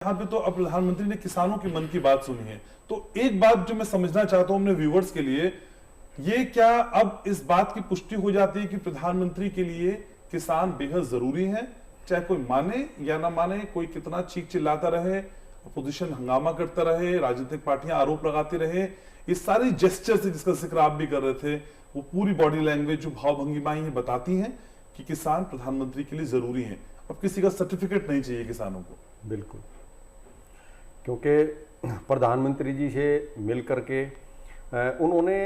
यहाँ पे तो अब प्रधानमंत्री ने किसानों के मन की बात सुनी है, तो एक बात जो मैं समझना चाहता हूं अपने व्यूवर्स के लिए, ये क्या अब इस बात की पुष्टि हो जाती है कि प्रधानमंत्री के लिए किसान बेहद जरूरी हैं, चाहे कोई माने या ना माने, कोई कितना चीख चिल्लाता रहे, अपोजिशन हंगामा करता रहे, राजनीतिक पार्टियां आरोप लगाती रहे, ये सारी जेस्चर्स जिसका जिक्र आप भी कर रहे थे, वो पूरी बॉडी लैंग्वेज जो भाव भंगिमाएं ये बताती हैं कि किसान प्रधानमंत्री के लिए जरूरी हैं। अब किसी का सर्टिफिकेट नहीं चाहिए किसानों को। बिल्कुल, क्योंकि प्रधानमंत्री जी से मिल करके उन्होंने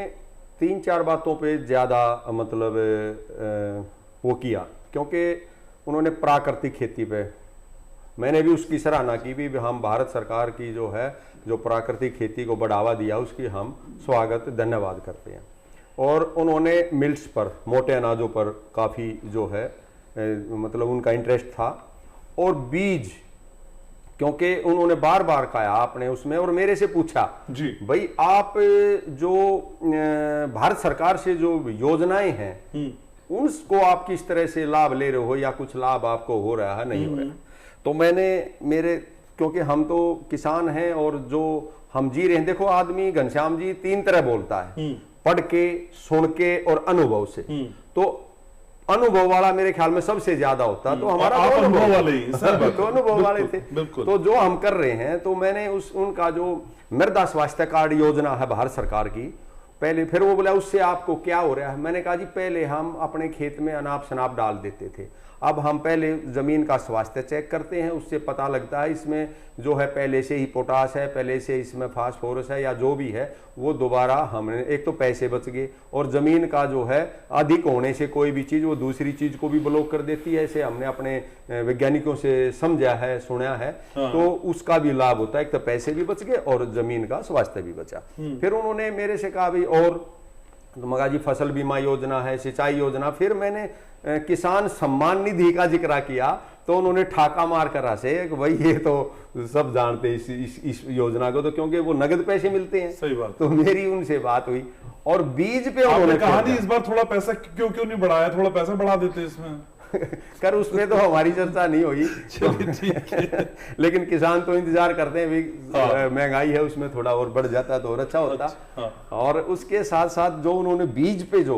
3-4 बातों पे ज़्यादा मतलब वो किया, क्योंकि उन्होंने प्राकृतिक खेती पे, मैंने भी उसकी सराहना की भी हम भारत सरकार की जो है जो प्राकृतिक खेती को बढ़ावा दिया उसकी हम स्वागत धन्यवाद करते हैं। और उन्होंने मिल्स पर, मोटे अनाजों पर काफ़ी जो है मतलब उनका इंटरेस्ट था। और बीज, क्योंकि उन्होंने बार बार कहा आपने उसमें और मेरे से पूछा जी भाई आप जो भारत सरकार से जो योजनाएं हैं उनको आप किस तरह से लाभ ले रहे हो या कुछ लाभ आपको हो रहा है नहीं हो रहा है। तो मैंने क्योंकि हम तो किसान हैं और जो हम जी रहे हैं, देखो आदमी घनश्याम जी 3 तरह बोलता है, पढ़ के, सुन के और अनुभव से। तो अनुभव वाला मेरे ख्याल में सबसे ज्यादा होता, तो हमारा अनुभव वाले ही तो अनुभव वाले थे। तो जो हम कर रहे हैं, तो मैंने उनका जो मृदा स्वास्थ्य कार्ड योजना है भारत सरकार की, पहले फिर वो बोला उससे आपको क्या हो रहा है। मैंने कहा जी पहले हम अपने खेत में अनाप शनाप डाल देते थे, अब हम पहले जमीन का स्वास्थ्य चेक करते हैं, उससे पता लगता है इसमें जो है पहले से ही पोटास है, पहले से इसमें फास्फोरस है या जो भी है, वो दोबारा हमने, एक तो पैसे बच गए और जमीन का जो है अधिक होने से कोई भी चीज वो दूसरी चीज को भी ब्लॉक कर देती है, ऐसे हमने अपने वैज्ञानिकों से समझा है, सुना है। तो उसका भी लाभ होता है, एक तो पैसे भी बच गए और जमीन का स्वास्थ्य भी बचा। फिर उन्होंने मेरे से कहा भाई और मगा जी फसल बीमा योजना है, सिंचाई योजना। फिर मैंने किसान सम्मान निधि का जिक्र किया, तो उन्होंने ठाका मार कर हंसे भाई ये तो सब जानते हैं इस योजना को, तो क्योंकि वो नगद पैसे मिलते हैं। सही बात। तो मेरी उनसे बात हुई और बीज पे उन्होंने कहा नहीं इस बार थोड़ा पैसा क्यों नहीं बढ़ाया, थोड़ा पैसा बढ़ा देते इसमें कर, उसमें तो हमारी चर्चा नहीं हुई। लेकिन किसान तो इंतजार करते हैं भाई, महंगाई है उसमें थोड़ा और बढ़ जाता तो और अच्छा होता। और उसके साथ साथ जो उन्होंने बीज पे जो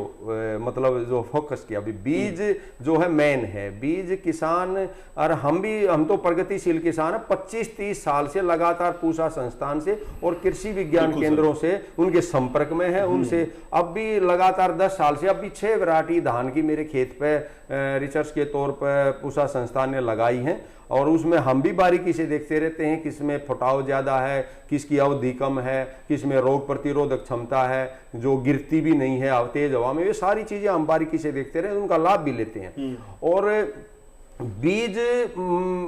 मतलब जो फोकस किया, बीज जो है मेन है। बीज किसान, और हम तो प्रगतिशील किसान है, 25-30 साल से लगातार पूसा संस्थान से और कृषि विज्ञान केंद्रों से उनके संपर्क में है। उनसे अब भी लगातार 10 साल से, अब भी 6 वैरायटी धान की मेरे खेत पे रिसर्च के तौर पर पूसा संस्थान ने लगाई हैं। और उसमें हम भी बारीकी से देखते रहते हैं किसमें फुटाव ज्यादा है, किसकी अवधि कम है, किसमें रोग प्रतिरोधक क्षमता है, जो गिरती भी नहीं है तेज हवा में, ये सारी चीजें हम बारीकी से देखते रहे, उनका लाभ भी लेते हैं। और बीज,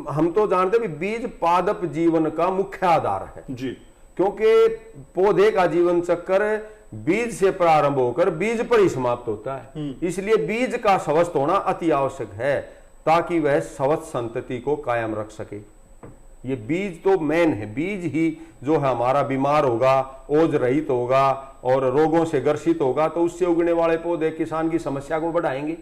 हम तो जानते हैं बीज पादप जीवन का मुख्य आधार है जी, क्योंकि पौधे का जीवन चक्र बीज से प्रारंभ होकर बीज पर ही समाप्त होता है। इसलिए बीज का स्वस्थ होना अति आवश्यक है ताकि वह स्वस्थ संतति को कायम रख सके। ये बीज तो मेन है। बीज ही जो है हमारा बीमार होगा, ओज रहित होगा और रोगों से ग्रसित होगा, तो उससे उगने वाले पौधे किसान की समस्या को बढ़ाएंगे।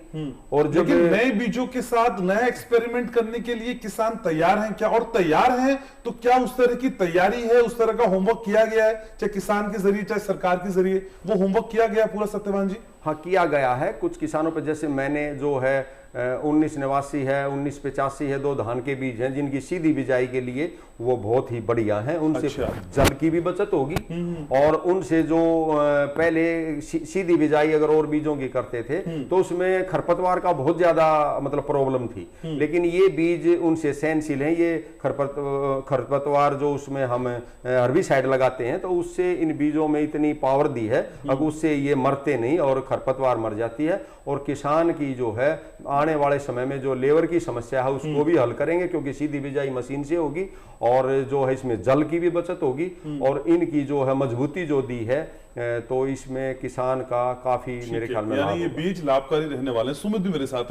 और जब नए बीजों के साथ नया एक्सपेरिमेंट करने के लिए किसान तैयार हैं क्या? और तैयार हैं तो क्या उस तरह की तैयारी है, उस तरह का होमवर्क किया गया है, चाहे किसान के जरिए चाहे सरकार के जरिए, वो होमवर्क किया गया पूरा सत्यवान जी? हाँ, किया गया है। कुछ किसानों पर, जैसे मैंने जो है 1989 है, 1985 है, 2 धान के बीज हैं जिनकी सीधी बिजाई के लिए वो बहुत ही बढ़िया हैं। उनसे जल की भी बचत होगी और उनसे जो पहले सीधी बिजाई अगर और बीजों की करते थे तो उसमें खरपतवार का बहुत ज्यादा मतलब प्रॉब्लम थी, लेकिन ये बीज उनसे सहनशील हैं। ये खरपतवार जो उसमें हम हर्बिसाइड लगाते हैं तो उससे इन बीजों में इतनी पावर दी है, अब उससे ये मरते नहीं और खरपतवार मर जाती है। और किसान की जो है आने वाले समय में जो लेबर की समस्या है उसको भी हल करेंगे, क्योंकि सीधी बिजाई मशीन से होगी और जो है इसमें जल की भी बचत होगी और इनकी जो है मजबूती जो दी है, तो इसमें किसान का काफी मेरे ख्याल में ये बीज लाभकारी रहने वाले। सुमित भी मेरे साथ है।